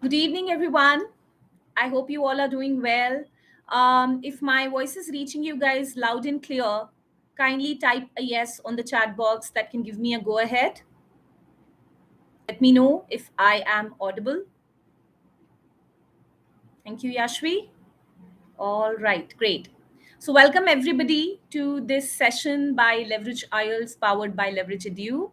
Good evening, everyone. I hope you all are doing well. If my voice is reaching you guys loud and clear, kindly type a yes on the chat box that can give me a go ahead. Let me know if I am audible. Thank you, Yashvi. All right, great. So, welcome everybody to this session by Leverage IELTS powered by Leverage Edu.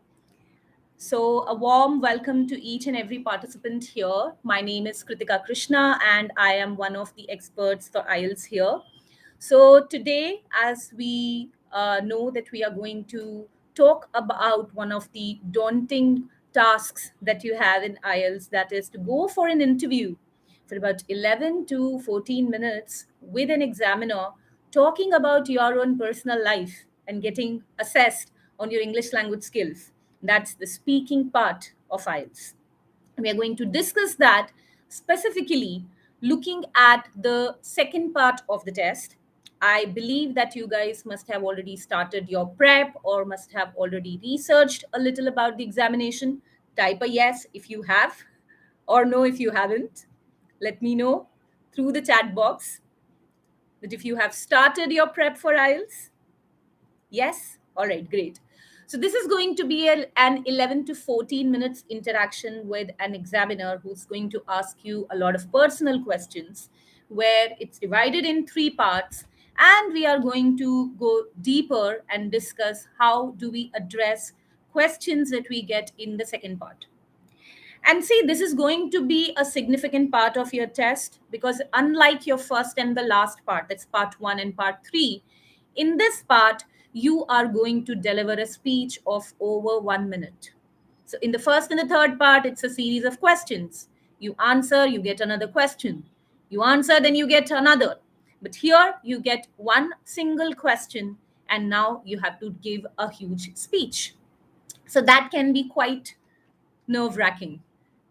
So, a warm welcome to each and every participant here. My name is Kritika Krishna, and I am one of the experts for IELTS here. So, today, as we know that we are going to talk about one of the daunting tasks that you have in IELTS, that is to go for an interview for about 11 to 14 minutes with an examiner, talking about your own personal life and getting assessed on your English language skills. That's the speaking part of IELTS. We are going to discuss that specifically looking at the second part of the test. I believe that you guys must have already started your prep or must have already researched a little about the examination. Type a yes if you have, or no if you haven't. Let me know through the chat box that if you have started your prep for IELTS. Yes? All right, great. So this is going to be an 11 to 14 minutes interaction with an examiner who's going to ask you a lot of personal questions where it's divided in three parts, and we are going to go deeper and discuss how do we address questions that we get in the second part. And see, this is going to be a significant part of your test because, unlike your first and the last part, that's part one and part three, in this part, you are going to deliver a speech of over 1 minute. So, in the first and the third part, it's a series of questions. You answer, you get another question. You answer, then you get another. But here, you get one single question, and now you have to give a huge speech. So, that can be quite nerve wracking,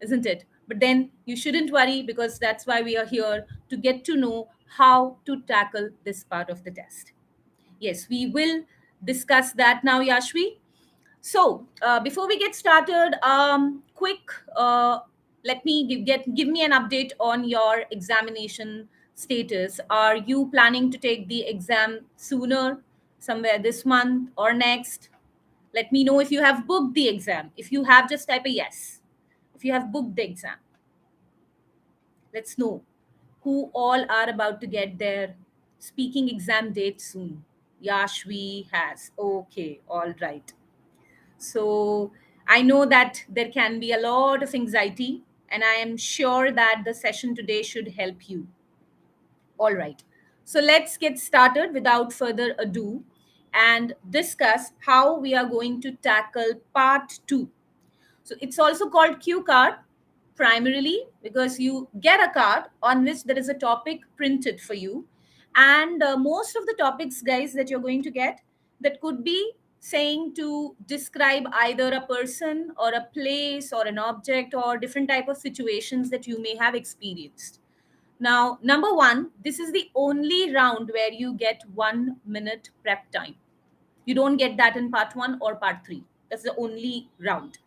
isn't it? But then you shouldn't worry because that's why we are here to get to know how to tackle this part of the test. Yes, we will discuss that now, Yashvi. So before we get started, quick, let me give me an update on your examination status. Are you planning to take the exam sooner, somewhere this month or next? Let me know if you have booked the exam. If you have, just type a yes. If you have booked the exam, let's know who all are about to get their speaking exam date soon. Yashvi has. Okay, all right. So I know that there can be a lot of anxiety, and I am sure that the session today should help you. All right. So let's get started without further ado and discuss how we are going to tackle part two. So it's also called cue card primarily because you get a card on which there is a topic printed for you. And most of the topics, guys, that you're going to get, that could be saying to describe either a person or a place or an object or different type of situations that you may have experienced. Now, number one, this is the only round where you get 1 minute prep time. You don't get that in part one or part three. That's the only round.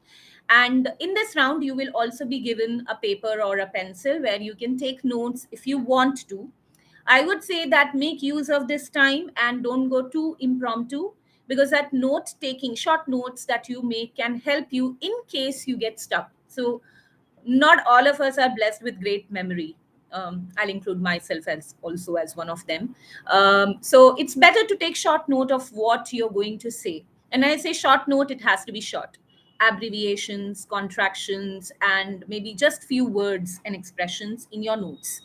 And in this round, you will also be given a paper or a pencil where you can take notes if you want to. I would say that make use of this time and don't go too impromptu because that note taking, short notes that you make can help you in case you get stuck. So not all of us are blessed with great memory. I'll include myself as also as one of them. So it's better to take short note of what you're going to say. And when I say short note, it has to be short. Abbreviations, contractions, and maybe just few words and expressions in your notes.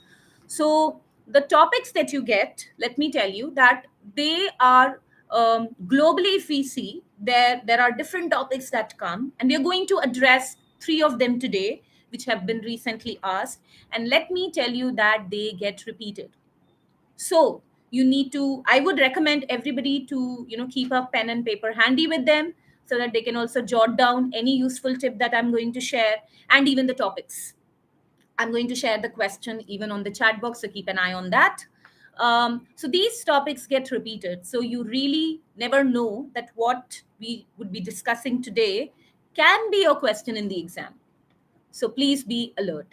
So the topics that you get, let me tell you that they are globally, if we see, there are different topics that come, and we are going to address three of them today which have been recently asked, and let me tell you that they get repeated. So you need to, I would recommend everybody to keep a pen and paper handy with them so that they can also jot down any useful tip that I'm going to share, and even the topics. I'm going to share the question even on the chat box, so keep an eye on that. So these topics get repeated, so you really never know that what we would be discussing today can be your question in the exam. So please be alert.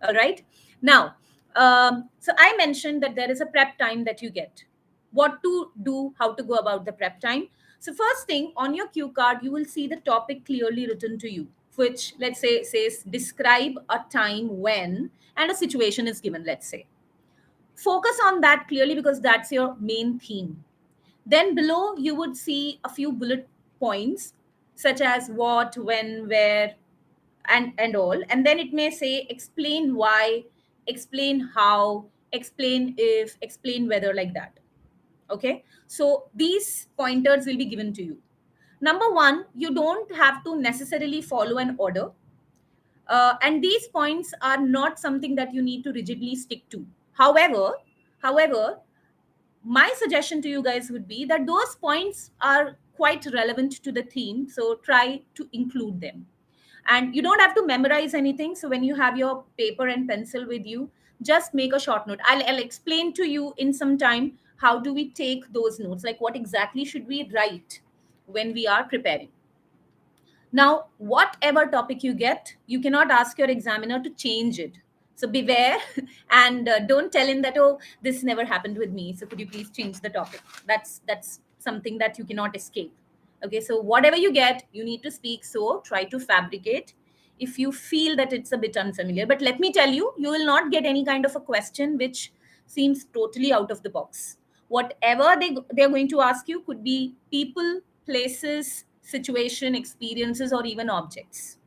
All right. Now, so I mentioned that there is a prep time that you get. What to do, how to go about the prep time. So, first thing on your cue card, you will see the topic clearly written to you, which let's say says describe a time when and a situation is given, let's say. Focus on that clearly because that's your main theme. Then below, you would see a few bullet points such as what, when, where, and all, and then it may say explain why, explain how, explain if, explain whether, like that. Okay, so these pointers will be given to you. Number one, you don't have to necessarily follow an order, and these points are not something that you need to rigidly stick to. However, my suggestion to you guys would be that those points are quite relevant to the theme, so try to include them. And you don't have to memorize anything, so when you have your paper and pencil with you, just make a short note. I'll explain to you in some time how do we take those notes, like what exactly should we write when we are preparing. Now, whatever topic you get, you cannot ask your examiner to change it. So beware and don't tell him that, oh, this never happened with me. So could you please change the topic? That's something that you cannot escape. Okay, so whatever you get, you need to speak. So try to fabricate if you feel that it's a bit unfamiliar. But let me tell you, you will not get any kind of a question which seems totally out of the box. Whatever they're going to ask you could be people, places, situation, experiences, or even objects.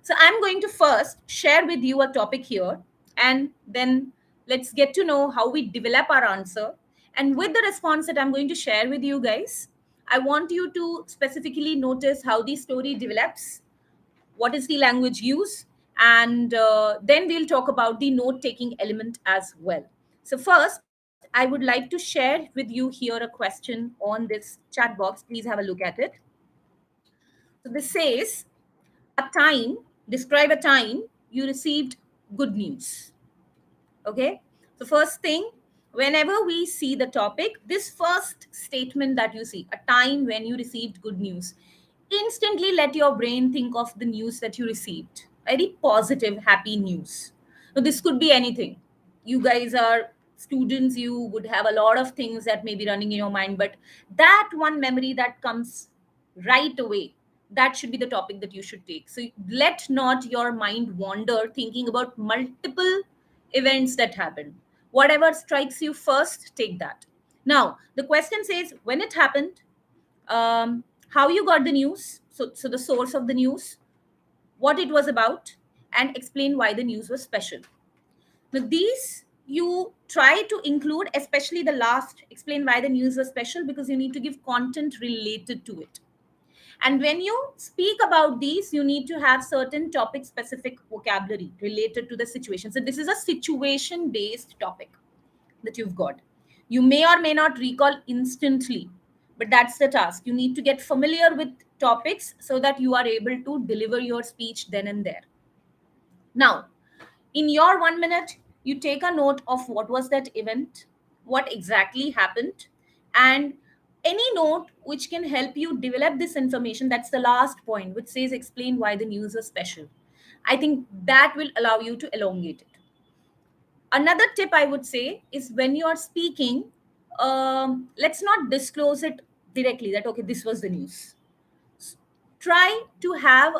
So I'm going to first share with you a topic here, and then let's get to know how we develop our answer. And with the response that I'm going to share with you guys, I want you to specifically notice how the story develops, what is the language use, and then we'll talk about the note taking element as well. So first, I would like to share with you here a question on this chat box. Please have a look at it. So this says, a time, describe a time you received good news. Okay, so first thing, whenever we see the topic, this first statement that you see, a time when you received good news, instantly let your brain think of the news that you received, very positive, happy news. So this could be anything. You guys are students, you would have a lot of things that may be running in your mind, but that one memory that comes right away, that should be the topic that you should take. So let not your mind wander thinking about multiple events that happen. Whatever strikes you first, take that. Now the question says when it happened, how you got the news, so the source of the news, what it was about, and explain why the news was special. Now these you try to include, especially the last, explain why the news was special, because you need to give content related to it. And when you speak about these, you need to have certain topic specific vocabulary related to the situation. So this is a situation based topic that you've got. You may or may not recall instantly, but that's the task. You need to get familiar with topics so that you are able to deliver your speech then and there. Now, in your 1 minute, you take a note of what was that event, what exactly happened, and any note which can help you develop this information. That's the last point, which says explain why the news is special. I think that will allow you to elongate it. Another tip I would say is when you are speaking, let's not disclose it directly that, okay, this was the news. Try to have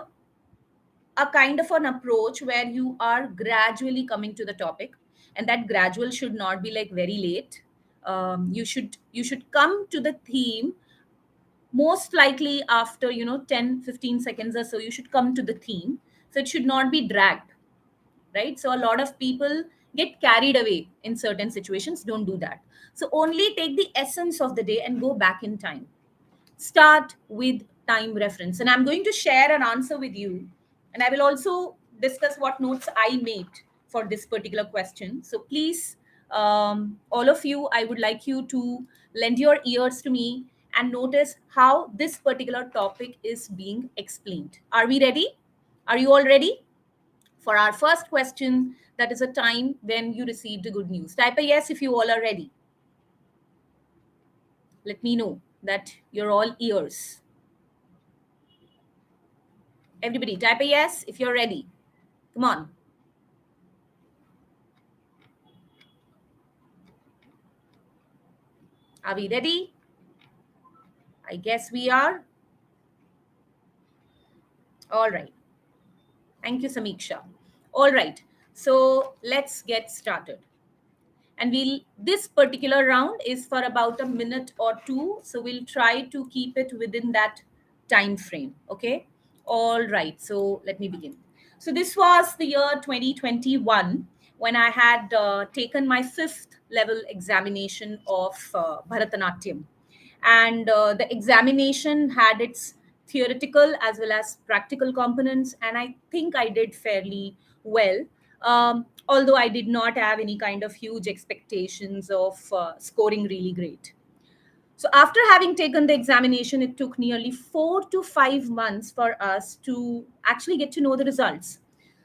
a kind of an approach where you are gradually coming to the topic, and that gradual should not be like very late. You should come to the theme most likely after 10-15 seconds or so. You should come to the theme, so it should not be dragged, right? So a lot of people get carried away in certain situations. Don't do that. So only take the essence of the day and go back in time. Start with time reference, and I'm going to share an answer with you, and I will also discuss what notes I made for this particular question. So please, all of you, I would like you to lend your ears to me and notice how this particular topic is being explained. Are we ready? Are you all ready for our first question? That is a time when you received a good news. Type a yes if you all are ready. Let me know that you're all ears. Everybody, type a yes if you're ready. Come on. Are we ready? I guess we are. All right. Thank you, Samiksha. All right. So let's get started. And we'll this particular round is for about a minute or two, so we'll try to keep it within that time frame. Okay. All right. So let me begin. So this was the year 2021 when I had taken my fifth level examination of Bharatanatyam, and the examination had its theoretical as well as practical components, and I think I did fairly well, although I did not have any kind of huge expectations of scoring really great. So after having taken the examination, it took nearly 4 to 5 months for us to actually get to know the results.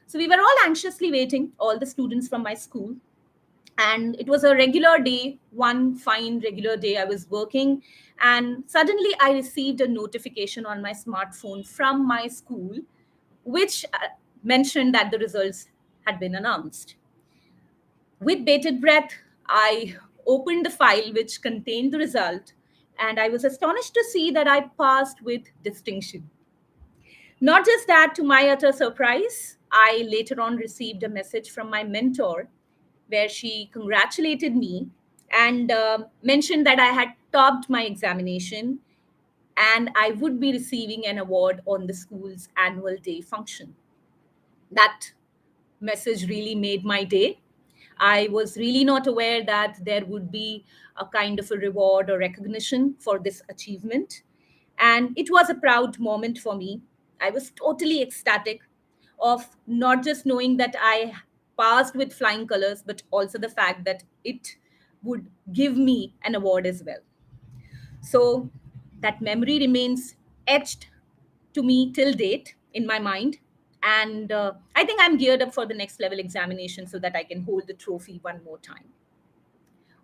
So we were all anxiously waiting, all the students from my school, and it was a regular day, one fine regular day. I was working, and suddenly I received a notification on my smartphone from my school, which mentioned that the results had been announced. With bated breath, I opened the file which contained the result, and I was astonished to see that I passed with distinction. Not just that, to my utter surprise, I later on received a message from my mentor where she congratulated me and mentioned that I had topped my examination and I would be receiving an award on the school's annual day function. That message really made my day. I was really not aware that there would be a kind of a reward or recognition for this achievement. And it was a proud moment for me. I was totally ecstatic of not just knowing that I passed with flying colors, but also the fact that it would give me an award as well. So that memory remains etched to me till date in my mind. And I think I'm geared up for the next level examination so that I can hold the trophy one more time.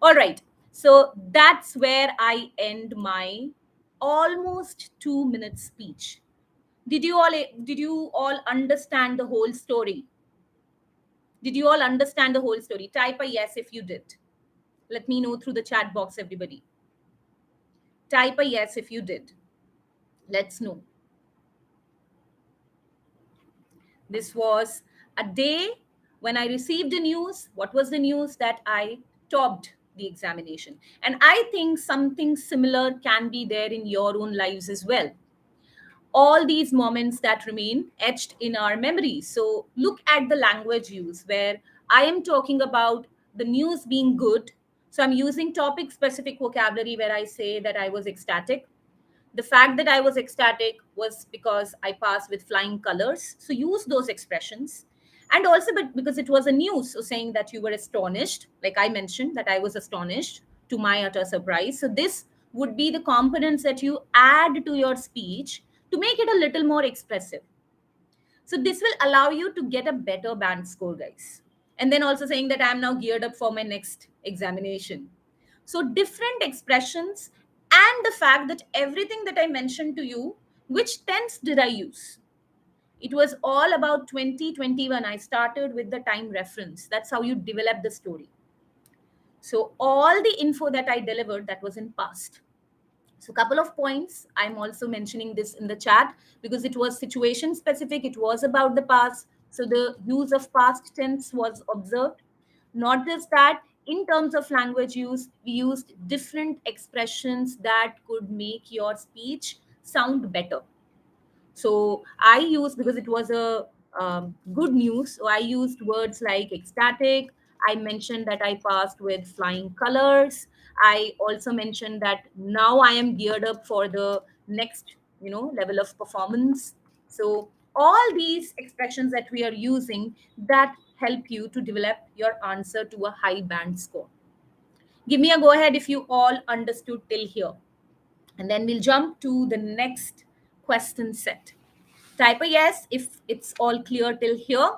All right. So that's where I end my almost 2 minute speech. Did you all understand the whole story? Did you all understand the whole story? Type a yes if you did. Let me know through the chat box, everybody. Type a yes if you did. Let's know. This was a day when I received the news. What was the news? That I topped the examination. And I think something similar can be there in your own lives as well. All these moments that remain etched in our memories. So look at the language use where I am talking about the news being good. So I'm using topic specific vocabulary where I say that I was ecstatic. The fact that I was ecstatic was because I passed with flying colors. So use those expressions. And also but because it was a news, so saying that you were astonished, like I mentioned that I was astonished to my utter surprise. So this would be the components that you add to your speech to make it a little more expressive. So this will allow you to get a better band score, guys. And then also saying that I'm now geared up for my next examination. So different expressions, and the fact that everything that I mentioned to you, which tense did I use? It was all about 2021. I started with the time reference. That's how you develop the story. So all the info that I delivered, that was in past. So couple of points, I'm also mentioning this in the chat because it was situation specific, it was about the past. So the use of past tense was observed. Not just that, in terms of language use, we used different expressions that could make your speech sound better. So I used, because it was a good news, so I used words like ecstatic. I mentioned that I passed with flying colors. I also mentioned that now I am geared up for the next, level of performance. So all these expressions that we are using that help you to develop your answer to a high band score. Give me a go ahead if you all understood till here. And then we'll jump to the next question set. Type a yes if it's all clear till here,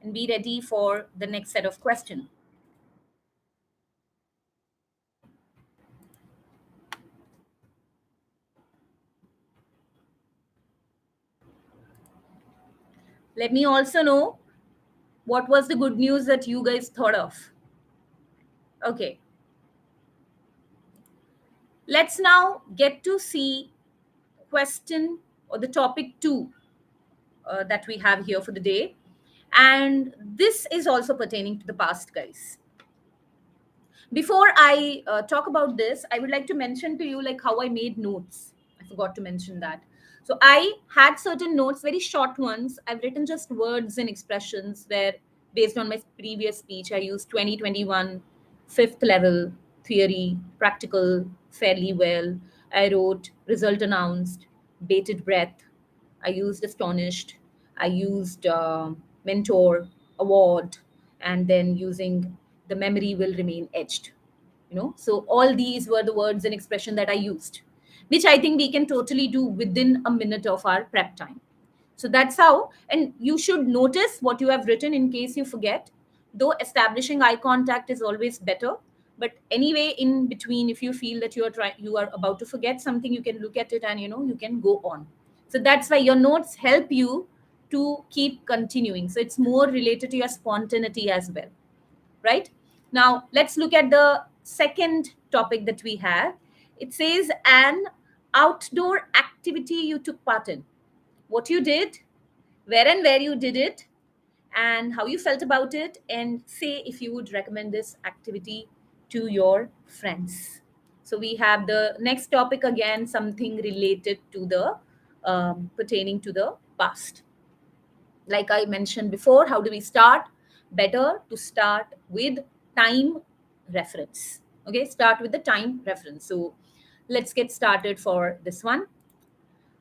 and be ready for the next set of questions. Let me also know what was the good news that you guys thought of. Okay. Let's now get to see question or the topic two that we have here for the day. And this is also pertaining to the past, guys. Before I talk about this, I would like to mention to you like how I made notes. I forgot to mention that. So I had certain notes, very short ones. I've written just words and expressions where, based on my previous speech, I used 2021 fifth level theory, practical, fairly well. I wrote result announced, bated breath. I used astonished. I used mentor, award, and then using the memory will remain etched. So all these were the words and expression that I used, which I think we can totally do within a minute of our prep time. So that's how, and you should notice what you have written in case you forget. Though establishing eye contact is always better, but anyway, in between, if you feel that you are about to forget something, you can look at it and you can go on. So that's why your notes help you to keep continuing. So it's more related to your spontaneity as well, right? Now, let's look at the second topic that we have. It says an outdoor activity you took part in. What you did, where and where you did it, and how you felt about it, and say if you would recommend this activity to your friends. So we have the next topic again, something related to the pertaining to the past. Like I mentioned before, how do we start? Better to start with time reference. Okay, start with the time reference. So let's get started for this one.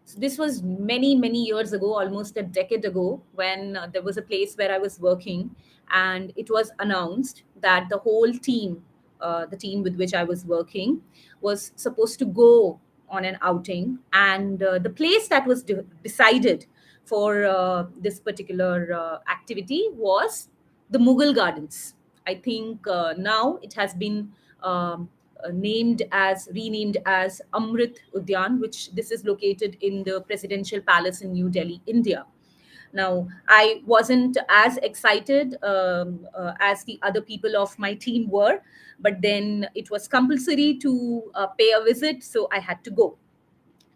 So this was many, many years ago, almost a decade ago, when there was a place where I was working, and it was announced that the whole team, the team with which I was working, was supposed to go on an outing. And the place that was decided for this particular activity was the Mughal Gardens. I think now it has been renamed as Amrit Udyan, which this is located in the Presidential Palace in New Delhi, India. Now, I wasn't as excited as the other people of my team were, but then it was compulsory to pay a visit, so I had to go.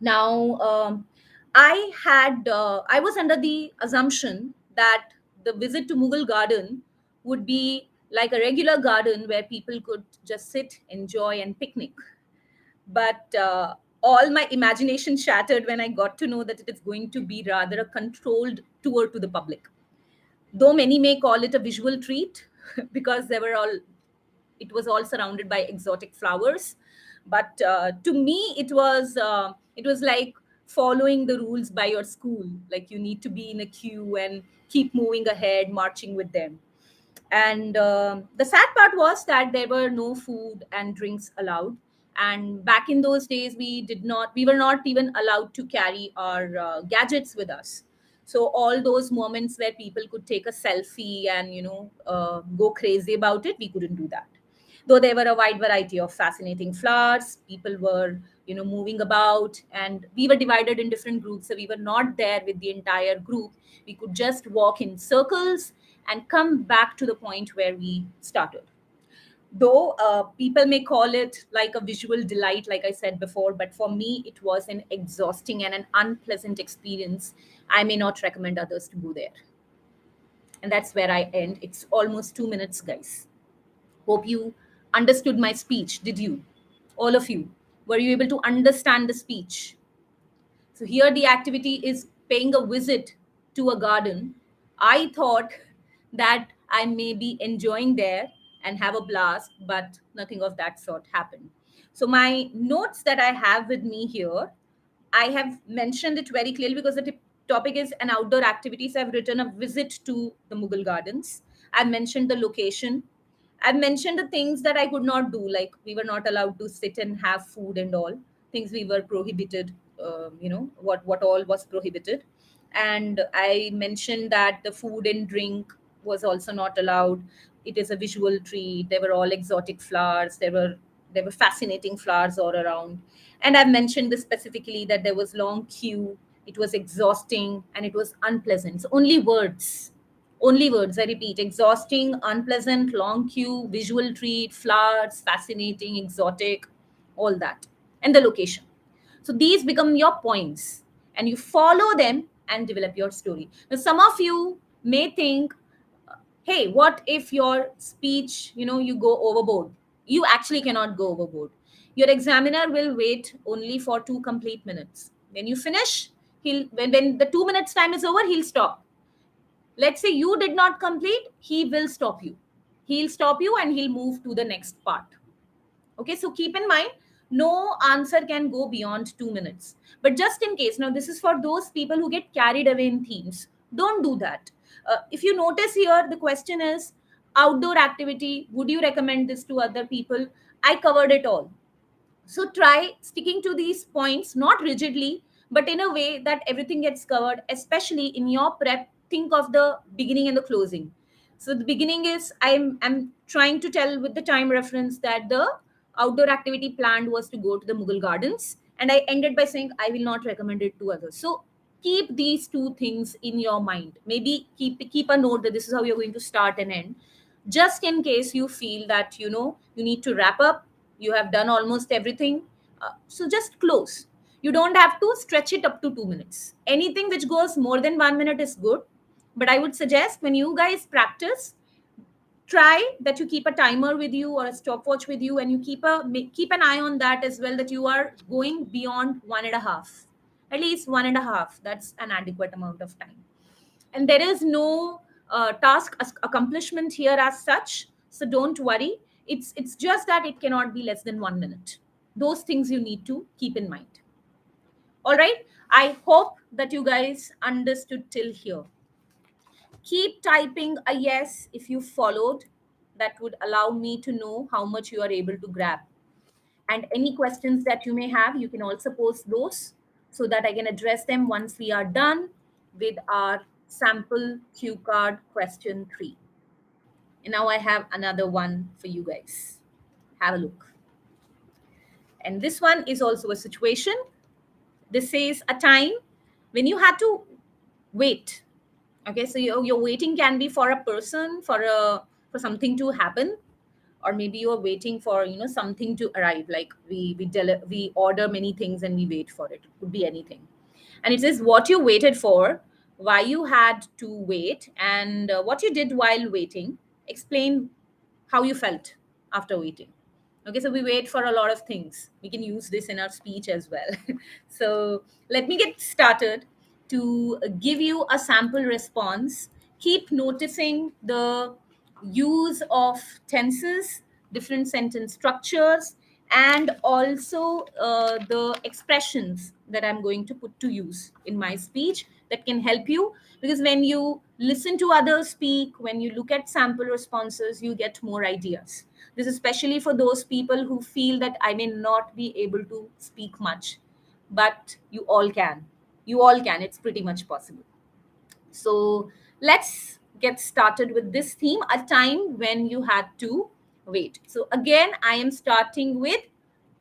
Now, I was under the assumption that the visit to Mughal Garden would be like a regular garden where people could just sit, enjoy, and picnic. But all my imagination shattered when I got to know that it is going to be rather a controlled tour to the public. Though many may call it a visual treat, because it was all surrounded by exotic flowers, but to me it was like following the rules by your school, like you need to be in a queue and keep moving ahead, marching with them. And the sad part was that there were no food and drinks allowed. And back in those days, we were not even allowed to carry our gadgets with us. So all those moments where people could take a selfie and go crazy about it, we couldn't do that. Though there were a wide variety of fascinating flowers, people were moving about, and we were divided in different groups, so we were not there with the entire group. We could just walk in circles and come back to the point where we started. Though people may call it like a visual delight, like I said before, but for me it was an exhausting and an unpleasant experience. I may not recommend others to go there. And that's where I end. It's almost 2 minutes, guys. Hope you understood my speech. Did you? All of you. Were you able to understand the speech? So here the activity is paying a visit to a garden. I thought that I may be enjoying there and have a blast, but nothing of that sort happened. So my notes that I have with me here, I have mentioned it very clearly because the topic is an outdoor activity. So I've written a visit to the Mughal Gardens. I've mentioned the location. I've mentioned the things that I could not do, like we were not allowed to sit and have food and all things we were prohibited. What all was prohibited, and I mentioned that the food and drink was also not allowed. It is a visual treat. There were all exotic flowers. There were fascinating flowers all around, and I've mentioned this specifically that there was long queue. It was exhausting and it was unpleasant. So only words, I repeat: exhausting, unpleasant, long queue, visual treat, flowers, fascinating, exotic, all that. and the location. So these become your points, and you follow them and develop your story. Now, some of you may think, hey, what if your speech, you go overboard? You actually cannot go overboard. Your examiner will wait only for 2 complete minutes. When you finish, when the 2 minutes time is over, he'll stop. Let's say you did not complete, he will stop you. He'll stop you and he'll move to the next part. Okay, so keep in mind, no answer can go beyond 2 minutes. But just in case, now this is for those people who get carried away in themes. Don't do that. If you notice here, the question is outdoor activity. Would you recommend this to other people? I covered it all. So try sticking to these points, not rigidly, but in a way that everything gets covered, especially in your prep. Think of the beginning and the closing. So the beginning is I'm trying to tell with the time reference that the outdoor activity planned was to go to the Mughal gardens, and I ended by saying I will not recommend it to others. So keep these two things in your mind. Maybe keep a note that this is how you're going to start and end, just in case you feel that you need to wrap up. You have done almost everything. So just close. You don't have to stretch it up to 2 minutes. Anything which goes more than 1 minute is good, but I would suggest when you guys practice, try that you keep a timer with you or a stopwatch with you, and you keep an eye on that as well, that you are going beyond 1.5, at least 1.5. That's an adequate amount of time. And there is no task accomplishment here as such, so don't worry. It's just that it cannot be less than 1 minute. Those things you need to keep in mind. All right, I hope that you guys understood till here. Keep typing a yes if you followed. That would allow me to know how much you are able to grab. And any questions that you may have, you can also post those so that I can address them once we are done with our sample cue card question 3. And now I have another one for you guys. Have a look. And this one is also a situation. This is a time when you had to wait. Okay, so your waiting can be for a person, for something to happen, or maybe you're waiting for something to arrive, like we order many things and we wait for it. It could be anything. And it says what you waited for, why you had to wait, and what you did while waiting. Explain how you felt after waiting. Okay, so we wait for a lot of things. We can use this in our speech as well. So let me get started to give you a sample response. Keep noticing the use of tenses, different sentence structures, and also the expressions that I'm going to put to use in my speech that can help you. Because when you listen to others speak, when you look at sample responses, you get more ideas. This is especially for those people who feel that I may not be able to speak much, but you all can. You all can. It's pretty much possible. So let's get started with this theme, a time when you had to wait. So again, I am starting with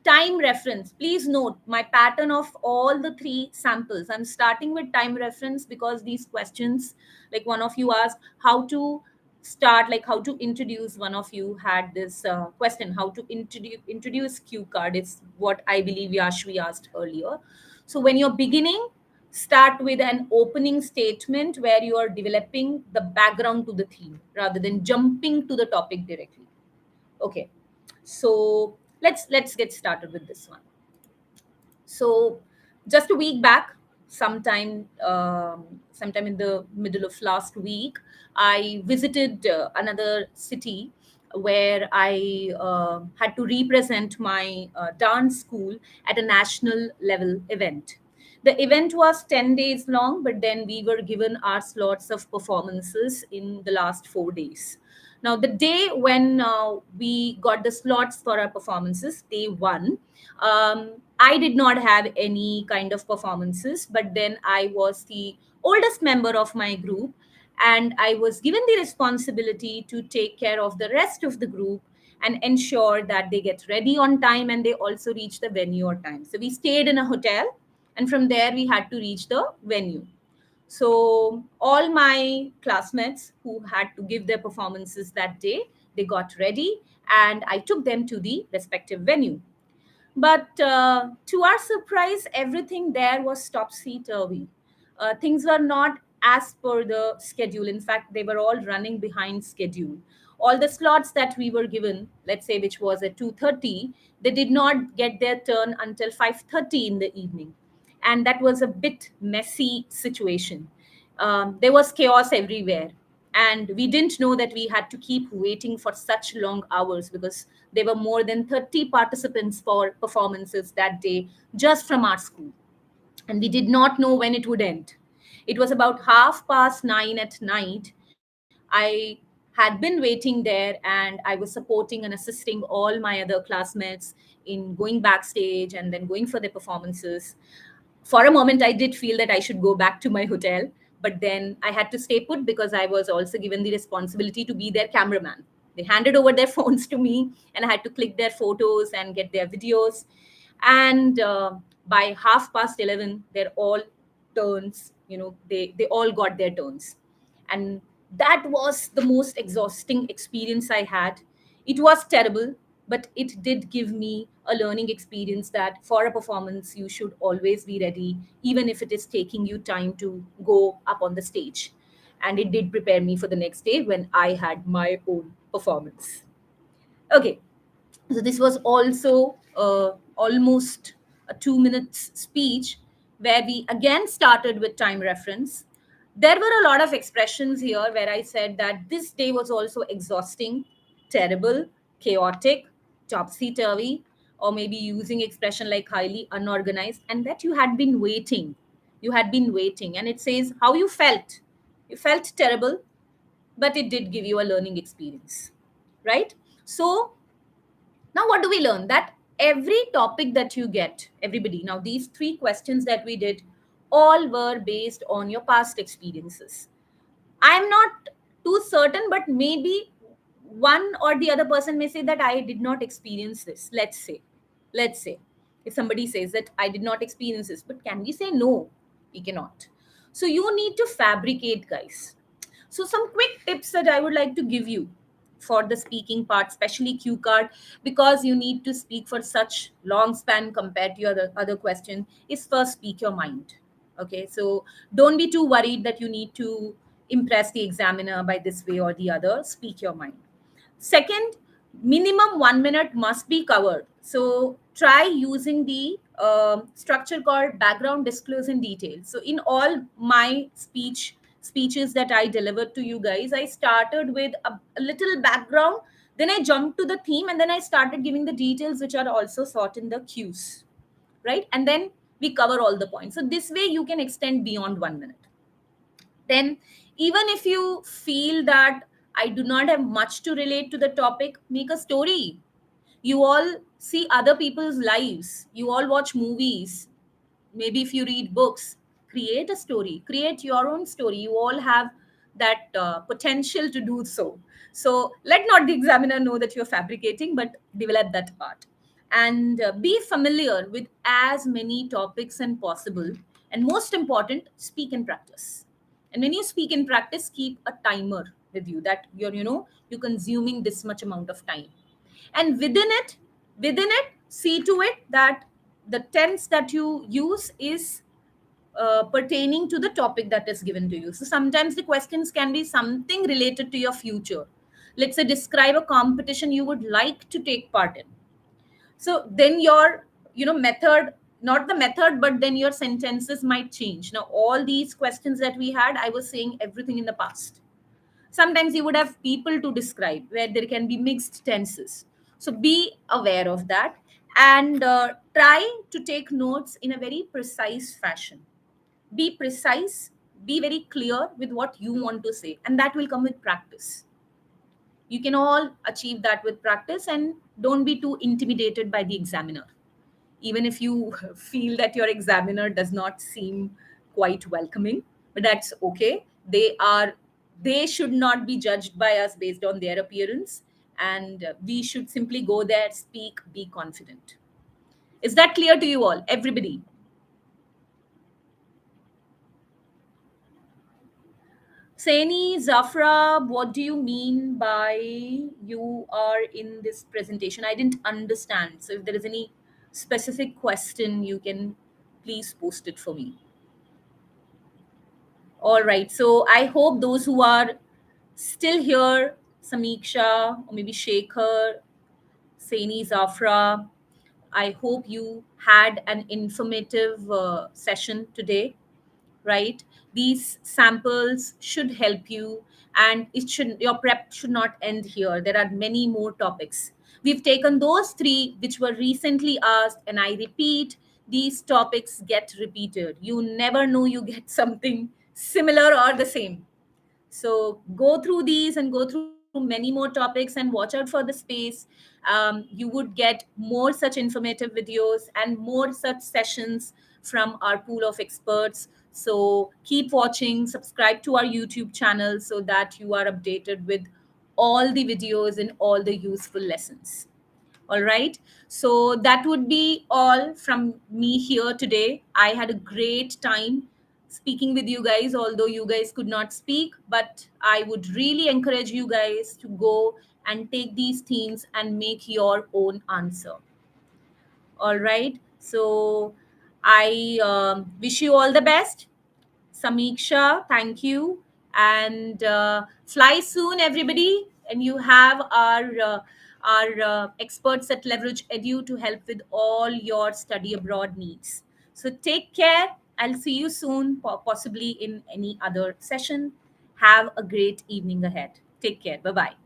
time reference. Please note my pattern of all the 3 samples. I'm starting with time reference because these questions, like one of you asked how to start, like how to introduce. One of you had this question, how to introduce cue card. It's what I believe Yashvi asked earlier. So when you're beginning, start with an opening statement where you are developing the background to the theme rather than jumping to the topic directly. Okay, so let's get started with this one. So just a week back, sometime in the middle of last week, I visited another city where I had to represent my dance school at a national level event. The event was 10 days long, but then we were given our slots of performances in the last 4 days. Now, the day when we got the slots for our performances, day one, I did not have any kind of performances, but then I was the oldest member of my group, and I was given the responsibility to take care of the rest of the group and ensure that they get ready on time and they also reach the venue on time. So we stayed in a hotel, and from there we had to reach the venue. So all my classmates who had to give their performances that day, they got ready and I took them to the respective venue. But to our surprise, everything there was topsy turvy. Things were not as per the schedule. In fact, they were all running behind schedule. All the slots that we were given, let's say which was at 2:30, they did not get their turn until 5:30 in the evening. And that was a bit messy situation. There was chaos everywhere, and we didn't know that we had to keep waiting for such long hours because there were more than 30 participants for performances that day just from our school, and we did not know when it would end. It was about 9:30 at night. I had been waiting there, and I was supporting and assisting all my other classmates in going backstage and then going for their performances. For a moment, I did feel that I should go back to my hotel, but then I had to stay put because I was also given the responsibility to be their cameraman. They handed over their phones to me, and I had to click their photos and get their videos. And by 11:30, they're all turns, they all got their turns. And that was the most exhausting experience I had. It was terrible, but it did give me a learning experience that for a performance, you should always be ready, even if it is taking you time to go up on the stage. And it did prepare me for the next day when I had my own performance. Okay, so this was also almost a 2 minutes speech where we again started with time reference. There were a lot of expressions here where I said that this day was also exhausting, terrible, chaotic, topsy turvy, or maybe using expression like highly unorganized, and that you had been waiting. You had been waiting, and it says how you felt. You felt terrible, but it did give you a learning experience, right? So now, what do we learn? That every topic that you get, everybody, now these three questions that we did, all were based on your past experiences. I'm not too certain, but maybe one or the other person may say that I did not experience this. Let's say, if somebody says that I did not experience this, but can we say no? We cannot. So you need to fabricate, guys. So some quick tips that I would like to give you for the speaking part, especially Q card, because you need to speak for such long span compared to your other question, is first speak your mind. Okay, so don't be too worried that you need to impress the examiner by this way or the other. Speak your mind. Second, minimum 1 minute must be covered. So try using the structure called background disclose in detail. So in all my speeches that I delivered to you guys, I started with a little background, then I jumped to the theme, and then I started giving the details which are also sought in the cues, right? And then we cover all the points. So this way you can extend beyond 1 minute. Then, even if you feel that I do not have much to relate to the topic, make a story. You all see other people's lives, you all watch movies, maybe if you read books, create a story, create your own story. You all have that potential to do so. So let not the examiner know that you're fabricating, but develop that art. And be familiar with as many topics as possible. And most important, speak and practice. And when you speak in practice, keep a timer with you that you're consuming this much amount of time. And within it, see to it that the tense that you use is pertaining to the topic that is given to you. So sometimes the questions can be something related to your future. Let's say describe a competition you would like to take part in. So then your method, not the method, but then your sentences might change. Now all these questions that we had, I was saying everything in the past. Sometimes you would have people to describe where there can be mixed tenses. So be aware of that, and try to take notes in a very precise fashion. Be precise, be very clear with what you want to say, and that will come with practice. You can all achieve that with practice, and don't be too intimidated by the examiner. Even if you feel that your examiner does not seem quite welcoming, but that's okay. They should not be judged by us based on their appearance, and we should simply go there, speak, be confident. Is that clear to you all, everybody? Saini, Zafra, what do you mean by you are in this presentation? I didn't understand. So if there is any specific question, you can please post it for me. All right. So I hope those who are still here, Samiksha, or maybe Shekhar, Saini, Zafra, I hope you had an informative session today, right? These samples should help you, and it should, your prep should not end here. There are many more topics. We've taken those three which were recently asked, and I repeat, these topics get repeated. You never know, you get something similar or the same. So go through these and go through many more topics and watch out for the space. You would get more such informative videos and more such sessions from our pool of experts. So keep watching, subscribe to our YouTube channel so that you are updated with all the videos and all the useful lessons. All right. So that would be all from me here today. I had a great time speaking with you guys, although you guys could not speak. But I would really encourage you guys to go and take these themes and make your own answer. All right. So I wish you all the best. Samiksha, thank you. And fly soon, everybody. And you have our experts at Leverage Edu to help with all your study abroad needs. So take care. I'll see you soon, possibly in any other session. Have a great evening ahead. Take care. Bye bye.